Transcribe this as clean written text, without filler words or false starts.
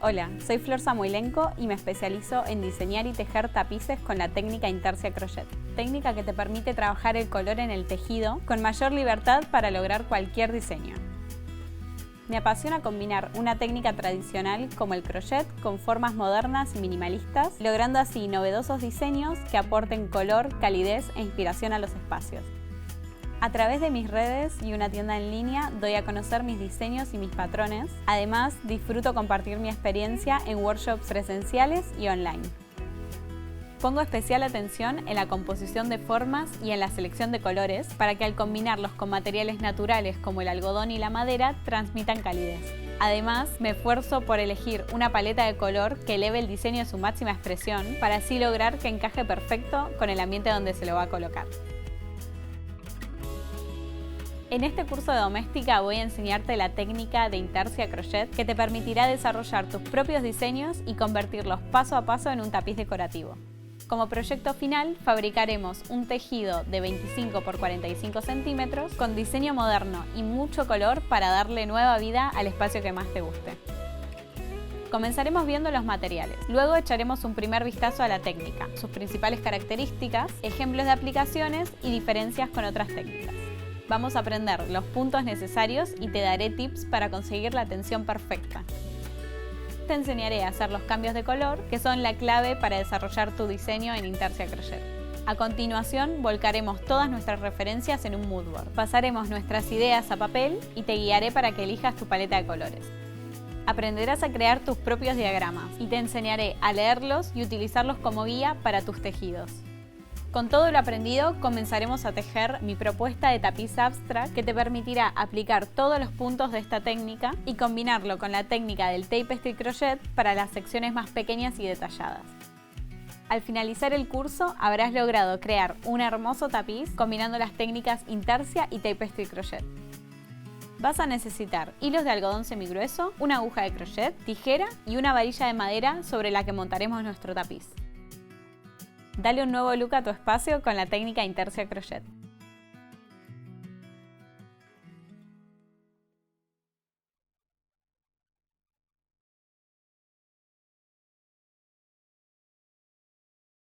Hola, soy Flor Samuilenko y me especializo en diseñar y tejer tapices con la técnica Intarsia Crochet. Técnica que te permite trabajar el color en el tejido con mayor libertad para lograr cualquier diseño. Me apasiona combinar una técnica tradicional como el crochet con formas modernas y minimalistas, logrando así novedosos diseños que aporten color, calidez e inspiración a los espacios. A través de mis redes y una tienda en línea doy a conocer mis diseños y mis patrones. Además, disfruto compartir mi experiencia en workshops presenciales y online. Pongo especial atención en la composición de formas y en la selección de colores para que al combinarlos con materiales naturales como el algodón y la madera transmitan calidez. Además, me esfuerzo por elegir una paleta de color que eleve el diseño a su máxima expresión para así lograr que encaje perfecto con el ambiente donde se lo va a colocar. En este curso de doméstica voy a enseñarte la técnica de Intarsia Crochet que te permitirá desarrollar tus propios diseños y convertirlos paso a paso en un tapiz decorativo. Como proyecto final, fabricaremos un tejido de 25 por 45 centímetros con diseño moderno y mucho color para darle nueva vida al espacio que más te guste. Comenzaremos viendo los materiales, luego echaremos un primer vistazo a la técnica, sus principales características, ejemplos de aplicaciones y diferencias con otras técnicas. Vamos a aprender los puntos necesarios y te daré tips para conseguir la tensión perfecta. Te enseñaré a hacer los cambios de color, que son la clave para desarrollar tu diseño en Intarsia Crochet. A continuación, volcaremos todas nuestras referencias en un mood board. Pasaremos nuestras ideas a papel y te guiaré para que elijas tu paleta de colores. Aprenderás a crear tus propios diagramas y te enseñaré a leerlos y utilizarlos como guía para tus tejidos. Con todo lo aprendido, comenzaremos a tejer mi propuesta de tapiz abstract que te permitirá aplicar todos los puntos de esta técnica y combinarlo con la técnica del Tapestry Crochet para las secciones más pequeñas y detalladas. Al finalizar el curso, habrás logrado crear un hermoso tapiz combinando las técnicas Intarsia y Tapestry Crochet. Vas a necesitar hilos de algodón semigrueso, una aguja de crochet, tijera y una varilla de madera sobre la que montaremos nuestro tapiz. Dale un nuevo look a tu espacio con la técnica Intarsia Crochet.